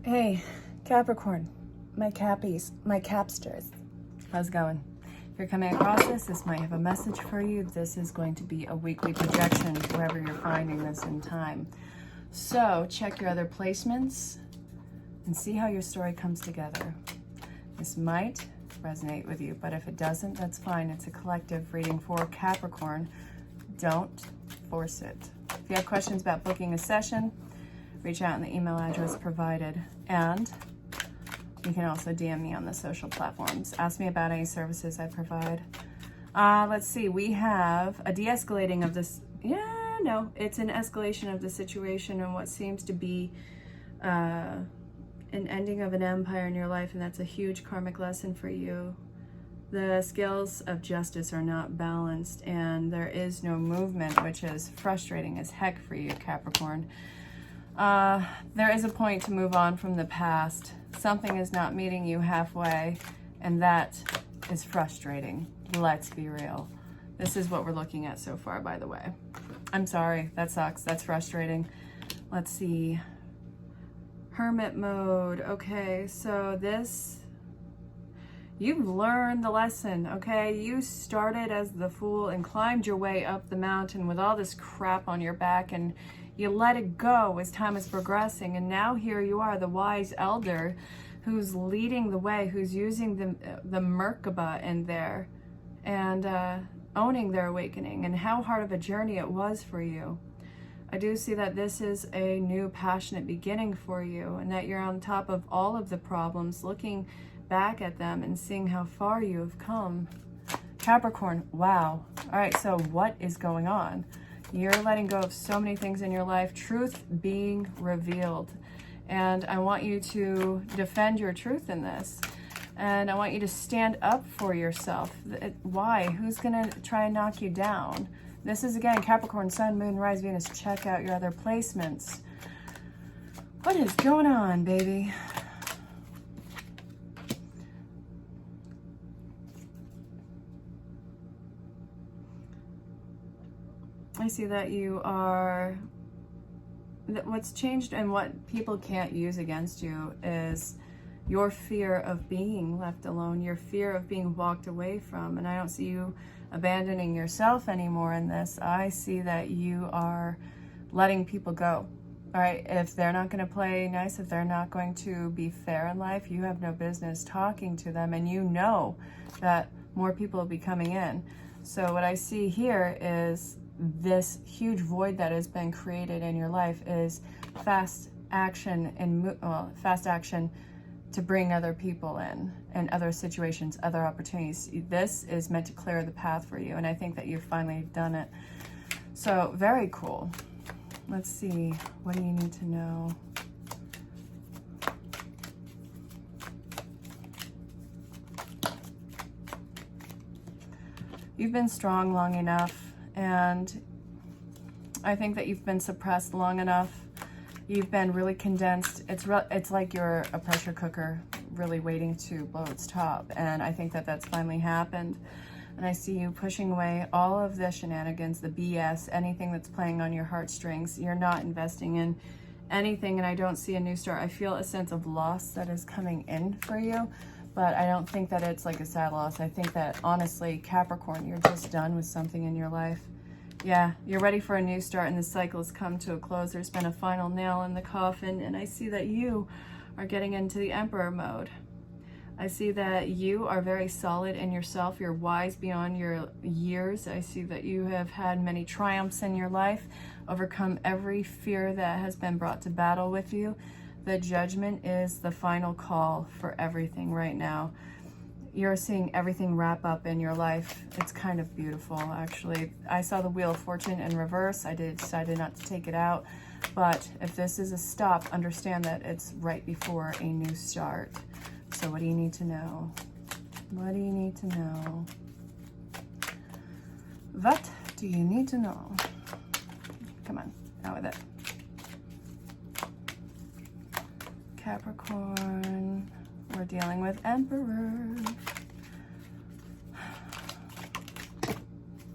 Hey, Capricorn, my cappies, my capsters. How's it going? If you're coming across this might have a message for you. This is going to be a weekly projection wherever you're finding this in time. So check your other placements and see how your story comes together. This might resonate with you, but if it doesn't, that's fine. It's a collective reading for Capricorn. Don't force it. If you have questions about booking a session, reach out in the email address provided, and you can also DM me on the social platforms. Ask me about any services I provide. Let's see, we have a de-escalating of this. It's an escalation of the situation and what seems to be an ending of an empire in your life, and that's a huge karmic lesson for you. The scales of justice are not balanced, and there is no movement, which is frustrating as heck for you, Capricorn. There is a point to move on from the past. Something is not meeting you halfway, and that is frustrating. Let's be real. This is what we're looking at so far, by the way. I'm sorry, that sucks. That's frustrating. Let's see. Hermit mode. Okay, so you've learned the lesson, okay? You started as the fool and climbed your way up the mountain with all this crap on your back, and you let it go as time is progressing, and now here you are, the wise elder who's leading the way, who's using the Merkaba in there and owning their awakening, and how hard of a journey it was for you. I do see that this is a new passionate beginning for you, and that you're on top of all of the problems, looking back at them and seeing how far you have come. Capricorn, wow. All right, so what is going on? You're letting go of so many things in your life, truth being revealed. And I want you to defend your truth in this. And I want you to stand up for yourself. Why? Who's gonna try and knock you down? This is, again, Capricorn, Sun, Moon, Rise, Venus. Check out your other placements. What is going on, baby? I see that you are, what's changed and what people can't use against you is your fear of being left alone, your fear of being walked away from. And I don't see you abandoning yourself anymore in this. I see that you are letting people go. All right, if they're not going to play nice, if they're not going to be fair in life, you have no business talking to them, and you know that more people will be coming in. So what I see here is this huge void that has been created in your life is fast action to bring other people in and other situations, other opportunities. This is meant to clear the path for you, and I think that you've finally done it. So very cool. Let's see, what do you need to know? You've been strong long enough, and I think that you've been suppressed long enough. You've been really condensed. It's like you're a pressure cooker really waiting to blow its top, and I think that that's finally happened. And I see you pushing away all of the shenanigans, the BS, anything that's playing on your heartstrings. You're not investing in anything, and I don't see a new start. I feel a sense of loss that is coming in for you, but I don't think that it's like a sad loss. I think that, honestly, Capricorn, you're just done with something in your life. Yeah, you're ready for a new start, and the cycle has come to a close. There's been a final nail in the coffin, and I see that you are getting into the Emperor mode. I see that you are very solid in yourself. You're wise beyond your years. I see that you have had many triumphs in your life, overcome every fear that has been brought to battle with you. The judgment is the final call for everything right now. You're seeing everything wrap up in your life. It's kind of beautiful, actually. I saw the Wheel of Fortune in reverse. I decided not to take it out. But if this is a stop, understand that it's right before a new start. So what do you need to know? What do you need to know? What do you need to know? Come on, out with it. Capricorn, we're dealing with Emperor.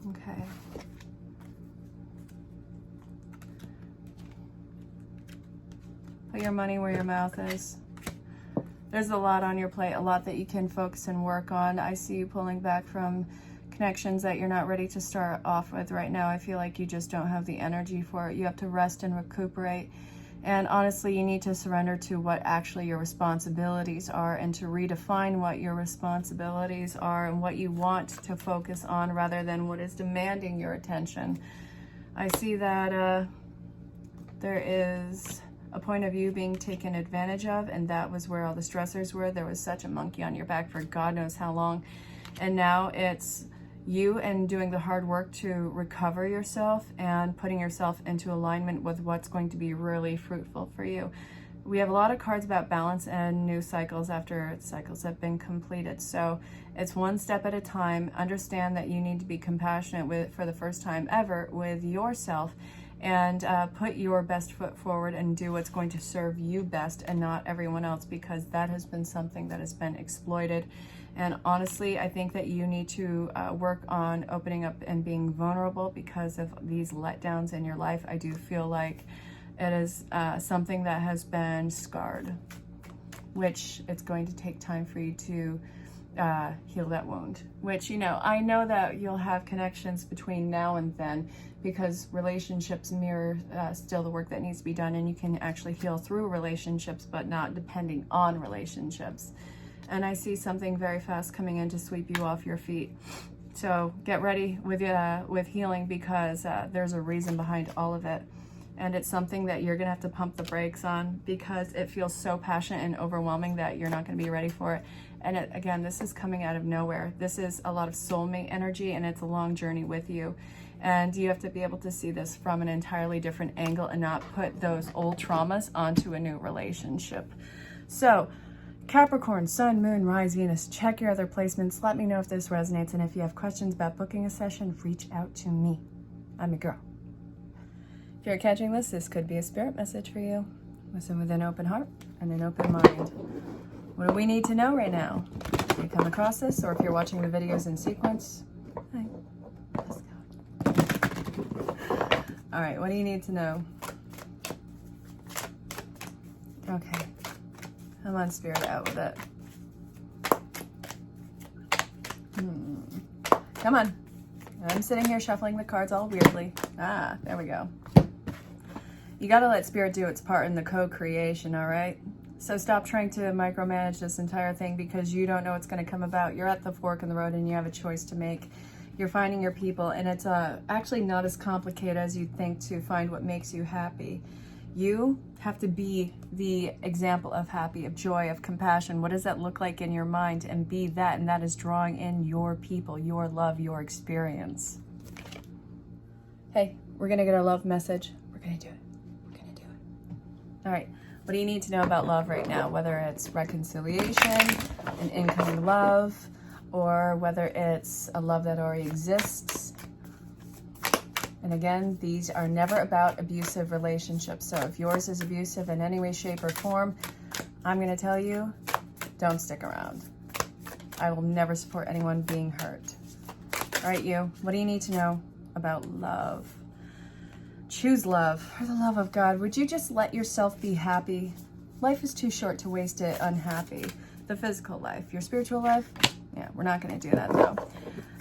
Okay. Put your your money where your mouth is. There's a lot on your plate, a lot that you can focus and work on. I see you pulling back from connections that you're not ready to start off with right now. I feel like you just don't have the energy for it. You have to rest and recuperate. And honestly, you need to surrender to what actually your responsibilities are and to redefine what your responsibilities are and what you want to focus on rather than what is demanding your attention. I see that there is a point of view being taken advantage of, and that was where all the stressors were. There was such a monkey on your back for God knows how long. And now it's you and doing the hard work to recover yourself and putting yourself into alignment with what's going to be really fruitful for you. We have a lot of cards about balance and new cycles after cycles have been completed. So it's one step at a time. Understand that you need to be compassionate with, for the first time ever, with yourself, and put your best foot forward and do what's going to serve you best and not everyone else, because that has been something that has been exploited. And honestly, I think that you need to work on opening up and being vulnerable because of these letdowns in your life. I do feel like it is something that has been scarred, which it's going to take time for you to heal that wound, which, you know, I know that you'll have connections between now and then because relationships mirror still the work that needs to be done, and you can actually heal through relationships, but not depending on relationships. And I see something very fast coming in to sweep you off your feet. So get ready with healing, because there's a reason behind all of it. And it's something that you're gonna have to pump the brakes on because it feels so passionate and overwhelming that you're not gonna be ready for it. And again, this is coming out of nowhere. This is a lot of soulmate energy, and it's a long journey with you. And you have to be able to see this from an entirely different angle and not put those old traumas onto a new relationship. So, Capricorn, Sun, Moon, Rise, Venus, check your other placements. Let me know if this resonates. And if you have questions about booking a session, reach out to me. I'm your girl. If you're catching this could be a spirit message for you. Listen with an open heart and an open mind. What do we need to know right now? If you come across this, or if you're watching the videos in sequence, hi, let's go. All right, what do you need to know? Okay, come on, Spirit, out with it. Come on. I'm sitting here shuffling the cards all weirdly. Ah, there we go. You got to let Spirit do its part in the co-creation, all right? So stop trying to micromanage this entire thing because you don't know what's going to come about. You're at the fork in the road and you have a choice to make. You're finding your people, and it's actually not as complicated as you think to find what makes you happy. You have to be the example of happy, of joy, of compassion. What does that look like in your mind? And be that, and that is drawing in your people, your love, your experience. Hey, we're going to get a love message. We're going to do it. We're going to do it. All right. What do you need to know about love right now? Whether it's reconciliation, an incoming love, or whether it's a love that already exists. And again, these are never about abusive relationships. So if yours is abusive in any way, shape, or form, I'm going to tell you, don't stick around. I will never support anyone being hurt. All right, you, what do you need to know about love? Choose love. For the love of God, would you just let yourself be happy? Life is too short to waste it unhappy. The physical life. Your spiritual life? Yeah, we're not going to do that though.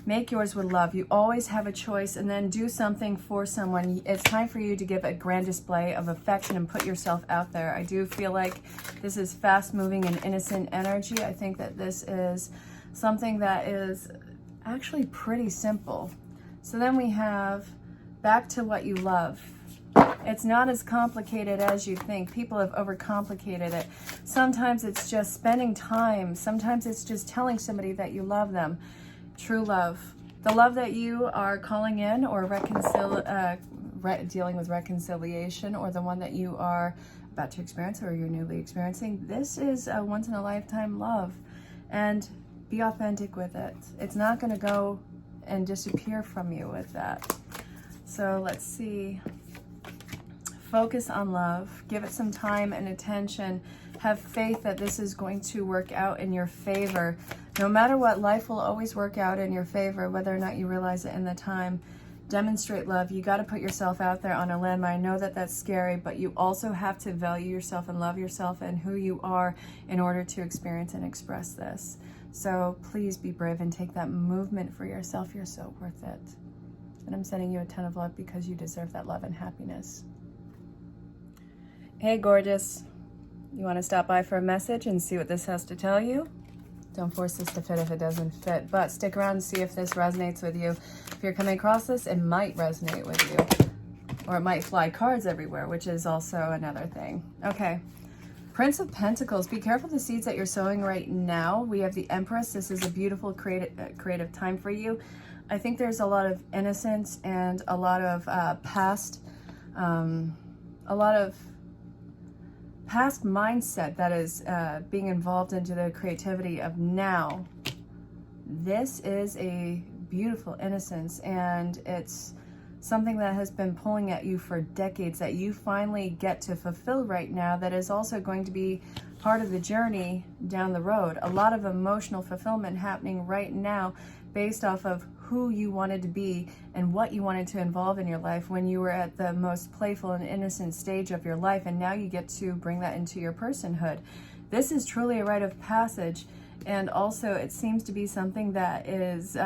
Make yours with love. You always have a choice, and then do something for someone. It's time for you to give a grand display of affection and put yourself out there. I do feel like this is fast-moving and innocent energy. I think that this is something that is actually pretty simple. So then we have back to what you love. It's not as complicated as you think. People have overcomplicated it. Sometimes it's just spending time. Sometimes it's just telling somebody that you love them. True love. The love that you are calling in or dealing with reconciliation, or the one that you are about to experience or you're newly experiencing, this is a once-in-a-lifetime love. And be authentic with it. It's not going to go and disappear from you with that. So let's see. Focus on love. Give it some time and attention. Have faith that this is going to work out in your favor. No matter what, life will always work out in your favor, whether or not you realize it in the time. Demonstrate love. You got to put yourself out there on a limb. I know that that's scary, but you also have to value yourself and love yourself and who you are in order to experience and express this. So please be brave and take that movement for yourself. You're so worth it. And I'm sending you a ton of love because you deserve that love and happiness. Hey, gorgeous. You want to stop by for a message and see what this has to tell you? Don't force this to fit if it doesn't fit, but stick around and see if this resonates with you. If you're coming across this, it might resonate with you, or it might fly cards everywhere, which is also another thing. Okay, Prince of Pentacles. Be careful the seeds that you're sowing right now. We have the Empress. This is a beautiful creative time for you. I think there's a lot of innocence and a lot of past mindset that is being involved into the creativity of now. This is a beautiful innocence, and it's something that has been pulling at you for decades that you finally get to fulfill right now, that is also going to be part of the journey down the road. A lot of emotional fulfillment happening right now based off of who you wanted to be and what you wanted to involve in your life when you were at the most playful and innocent stage of your life, and now you get to bring that into your personhood. This is truly a rite of passage, and also it seems to be something that is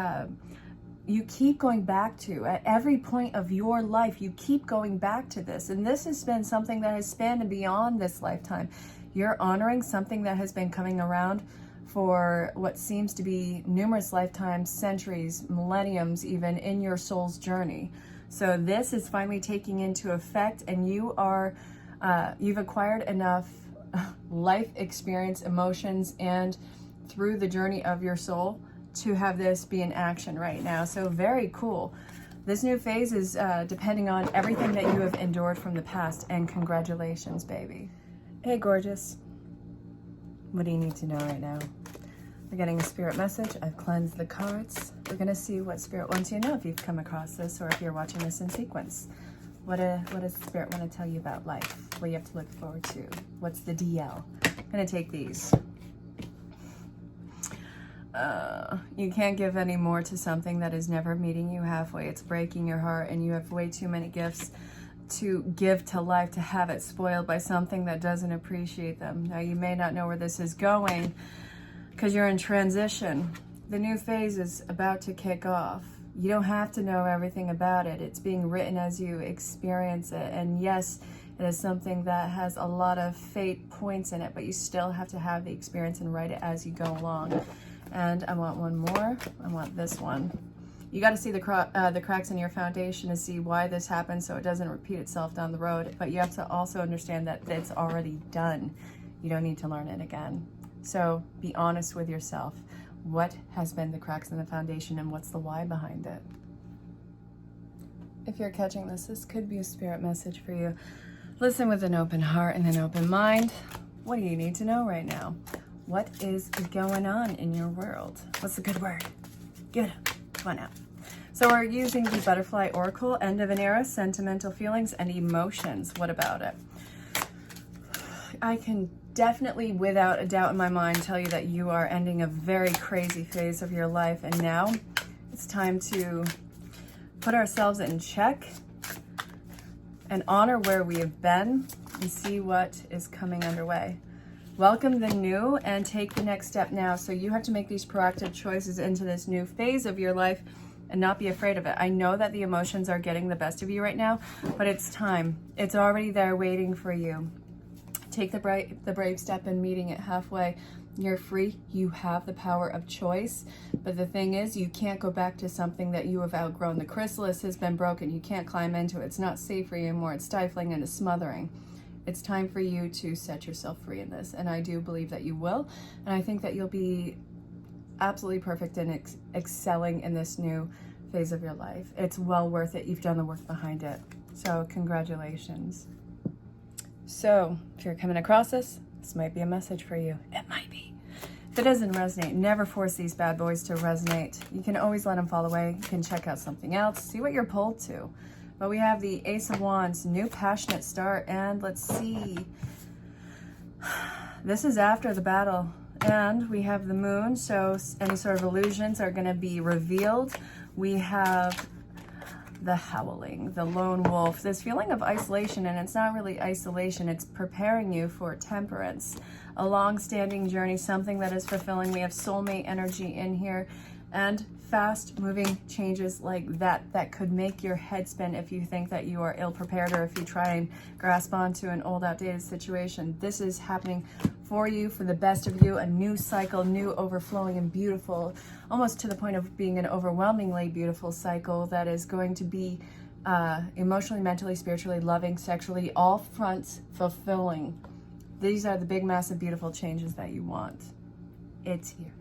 you keep going back to. At every point of your life, you keep going back to this, and this has been something that has spanned beyond this lifetime. You're honoring something that has been coming around for what seems to be numerous lifetimes, centuries, millenniums, even in your soul's journey. So this is finally taking into effect, and you are, you've acquired enough life experience, emotions, and through the journey of your soul to have this be in action right now. So very cool. This new phase is depending on everything that you have endured from the past, and congratulations, baby. Hey, gorgeous. What do you need to know right now? We're getting a spirit message. I've cleansed the cards. We're going to see what spirit wants you to know if you've come across this or if you're watching this in sequence. What does spirit want to tell you about life? What you have to look forward to? What's the DL? I'm going to take these. You can't give any more to something that is never meeting you halfway. It's breaking your heart, and you have way too many gifts to give to life to have it spoiled by something that doesn't appreciate them. Now, you may not know where this is going because you're in transition. The new phase is about to kick off. You don't have to know everything about it. It's being written as you experience it. And yes, it is something that has a lot of fate points in it, but you still have to have the experience and write it as you go along. And I want one more. I want this one. You got to see the cracks in your foundation to see why this happened so it doesn't repeat itself down the road. But you have to also understand that it's already done. You don't need to learn it again. So be honest with yourself. What has been the cracks in the foundation, and what's the why behind it? If you're catching this, this could be a spirit message for you. Listen with an open heart and an open mind. What do you need to know right now? What is going on in your world? What's the good word? Give it up. Come on out. So we're using the Butterfly Oracle, end of an era, sentimental feelings and emotions. What about it? I can definitely, without a doubt in my mind, tell you that you are ending a very crazy phase of your life, and now it's time to put ourselves in check and honor where we have been and see what is coming underway. Welcome the new and take the next step now. So you have to make these proactive choices into this new phase of your life and not be afraid of it. I know that the emotions are getting the best of you right now, but it's time. It's already there waiting for you. Take the brave step in meeting it halfway. You're free. You have the power of choice. But the thing is, you can't go back to something that you have outgrown. The chrysalis has been broken. You can't climb into it. It's not safe for you anymore. It's stifling and it's smothering. It's time for you to set yourself free in this. And I do believe that you will. And I think that you'll be absolutely perfect in excelling in this new phase of your life. It's well worth it. You've done the work behind it. So congratulations. So if you're coming across this might be a message for you. It might be. If it doesn't resonate, never force these bad boys to resonate. You can always let them fall away. You can check out something else. See what you're pulled to. But we have the Ace of Wands, new passionate start, and let's see. This is after the battle, and we have the moon, so any sort of illusions are going to be revealed. We have the howling, the lone wolf, this feeling of isolation. And it's not really isolation, it's preparing you for temperance, a long-standing journey, something that is fulfilling. We have soulmate energy in here, and fast-moving changes like that could make your head spin if you think that you are ill-prepared, or if you try and grasp onto an old, outdated situation. This is happening for you, for the best of you, a new cycle, new overflowing and beautiful, almost to the point of being an overwhelmingly beautiful cycle that is going to be emotionally, mentally, spiritually, loving, sexually, all fronts fulfilling. These are the big, massive, beautiful changes that you want. It's here.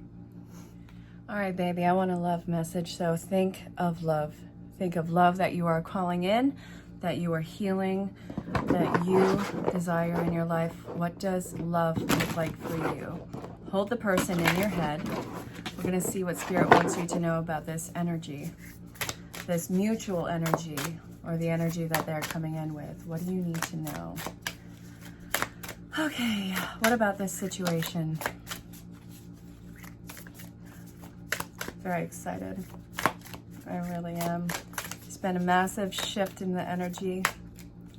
All right, baby, I want a love message. So think of love. Think of love that you are calling in, that you are healing, that you desire in your life. What does love look like for you? Hold the person in your head. We're going to see what Spirit wants you to know about this energy, this mutual energy, or the energy that they're coming in with. What do you need to know? Okay, what about this situation? Very excited. I really am. There's been a massive shift in the energy.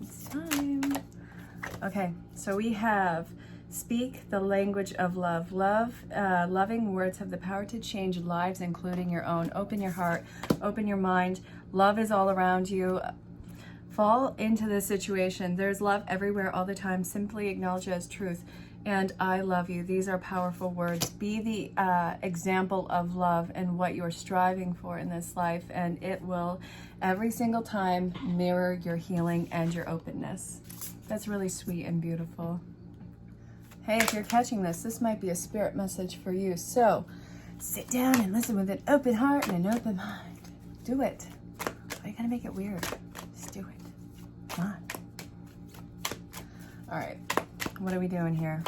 It's time. Okay, so we have speak the language of love. Loving words have the power to change lives, including your own. Open your heart, open your mind. Love is all around you. Fall into this situation. There's love everywhere all the time. Simply acknowledge it as truth. And I love you. These are powerful words. Be the example of love and what you're striving for in this life, and it will every single time mirror your healing and your openness. That's really sweet and beautiful. Hey, if you're catching this, this might be a spirit message for you. So sit down and listen with an open heart and an open mind. Do it. Why you gotta make it weird? Just do it. Come on. All right. What are we doing here?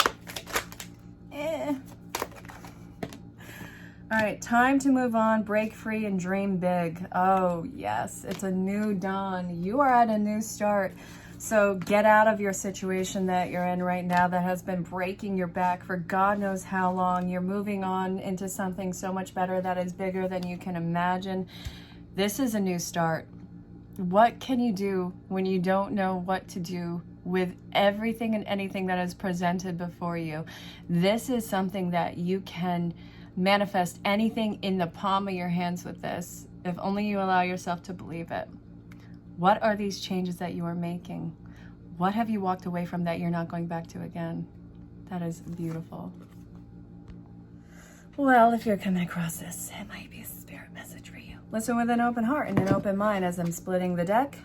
All right, time to move on, break free, and dream big. Oh, yes, it's a new dawn. You are at a new start. So get out of your situation that you're in right now that has been breaking your back for God knows how long. You're moving on into something so much better that is bigger than you can imagine. This is a new start. What can you do when you don't know what to do with everything and anything that is presented before you? This is something that you can manifest anything in the palm of your hands with this, if only you allow yourself to believe it. What are these changes that you are making? What have you walked away from that you're not going back to again? That is beautiful. Well, if you're coming across this, it might be a spirit message for you. Listen with an open heart and an open mind as I'm splitting the deck.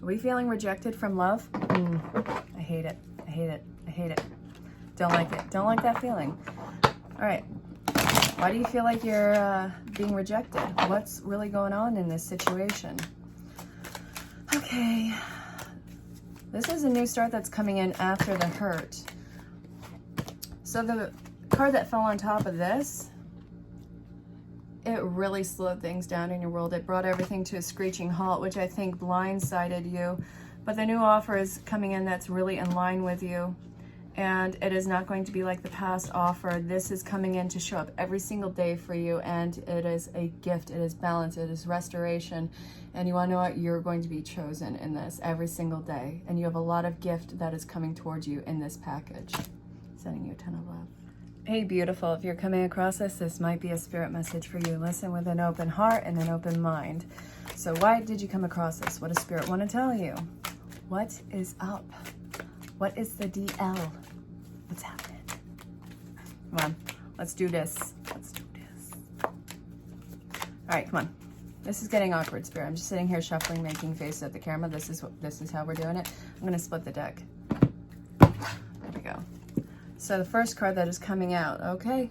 Are we feeling rejected from love? I hate it. I hate it. I hate it. Don't like it. Don't like that feeling. All right. Why do you feel like you're being rejected? What's really going on in this situation? Okay. This is a new start that's coming in after the hurt. So the card that fell on top of this, it really slowed things down in your world. It brought everything to a screeching halt, which I think blindsided you. But the new offer is coming in that's really in line with you. And it is not going to be like the past offer. This is coming in to show up every single day for you. And it is a gift. It is balance. It is restoration. And you want to know what? You're going to be chosen in this every single day. And you have a lot of gift that is coming towards you in this package. Sending you a ton of love. Hey, beautiful. If you're coming across this, this might be a spirit message for you. Listen with an open heart and an open mind. So why did you come across this? What does Spirit want to tell you? What is up? What is the DL? What's happening? Come on. Let's do this. Let's do this. All right, come on. This is getting awkward, Spirit. I'm just sitting here shuffling, making faces at the camera. This is how we're doing it. I'm going to split the deck. There we go. So the first card that is coming out, okay,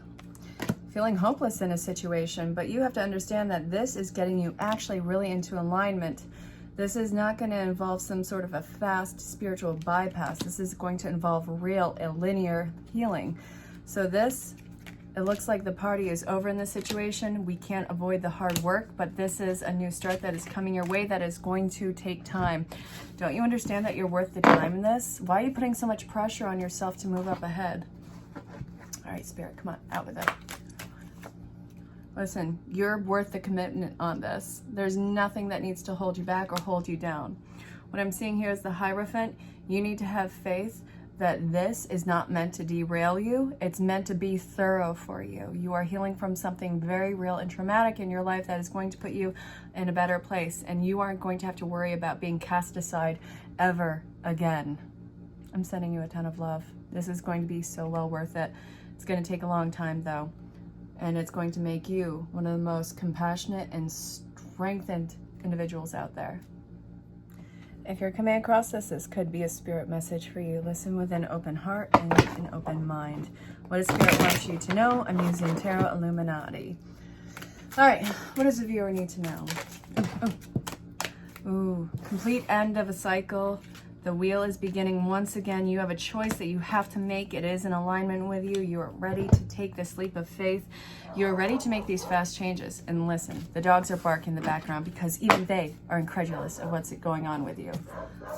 feeling hopeless in a situation, but you have to understand that this is getting you actually really into alignment. This is not going to involve some sort of a fast spiritual bypass. This is going to involve real linear healing. So this, it looks like the party is over in this situation. We can't avoid the hard work, but this is a new start that is coming your way that is going to take time. Don't you understand that you're worth the time in this? Why are you putting so much pressure on yourself to move up ahead? All right, Spirit, come on, out with it. Listen, you're worth the commitment on this. There's nothing that needs to hold you back or hold you down. What I'm seeing here is the Hierophant. You need to have faith that this is not meant to derail you. It's meant to be thorough for you. You are healing from something very real and traumatic in your life that is going to put you in a better place, and you aren't going to have to worry about being cast aside ever again. I'm sending you a ton of love. This is going to be so well worth it. It's going to take a long time though, and it's going to make you one of the most compassionate and strengthened individuals out there. If you're coming across this could be a spirit message for you. Listen with an open heart and an open mind. What does spirit want you to know? I'm using Tarot Illuminati. All right, what does the viewer need to know? Ooh, complete end of a cycle. The wheel is beginning once again. You have a choice that you have to make. It is in alignment with you. You are ready to take this leap of faith. You're ready to make these fast changes. And listen, the dogs are barking in the background because even they are incredulous of what's going on with you.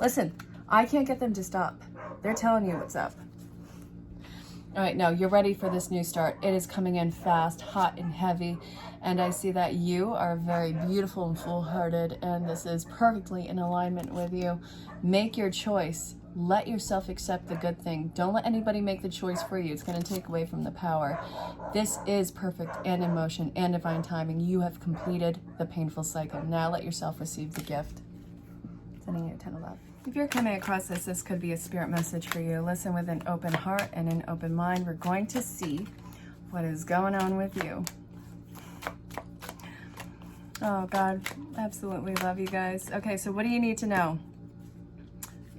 Listen, I can't get them to stop. They're telling you what's up. All right, no, you're ready for this new start. It is coming in fast, hot, and heavy. And I see that you are very beautiful and full-hearted, and this is perfectly in alignment with you. Make your choice. Let yourself accept the good thing. Don't let anybody make the choice for you. It's going to take away from the power. This is perfect and in motion and divine timing. You have completed the painful cycle. Now let yourself receive the gift. Sending you a ton of love. If you're coming across this could be a spirit message for you. Listen with an open heart and an open mind. We're going to see what is going on with you. Oh, God, absolutely love you guys. Okay, so what do you need to know?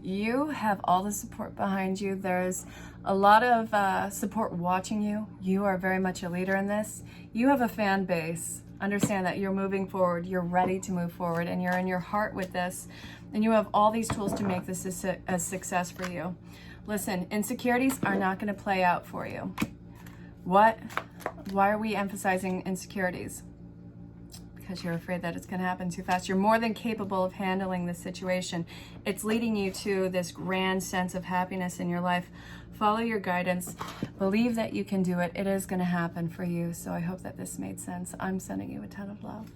You have all the support behind you. There's a lot of support watching you. You are very much a leader in this. You have a fan base. Understand that you're moving forward. You're ready to move forward, and you're in your heart with this. And you have all these tools to make this a success for you. Listen, insecurities are not going to play out for you. Why are we emphasizing insecurities? Because you're afraid that it's going to happen too fast. You're more than capable of handling this situation. It's leading you to this grand sense of happiness in your life. Follow your guidance. Believe that you can do it. It is going to happen for you. So I hope that this made sense. I'm sending you a ton of love.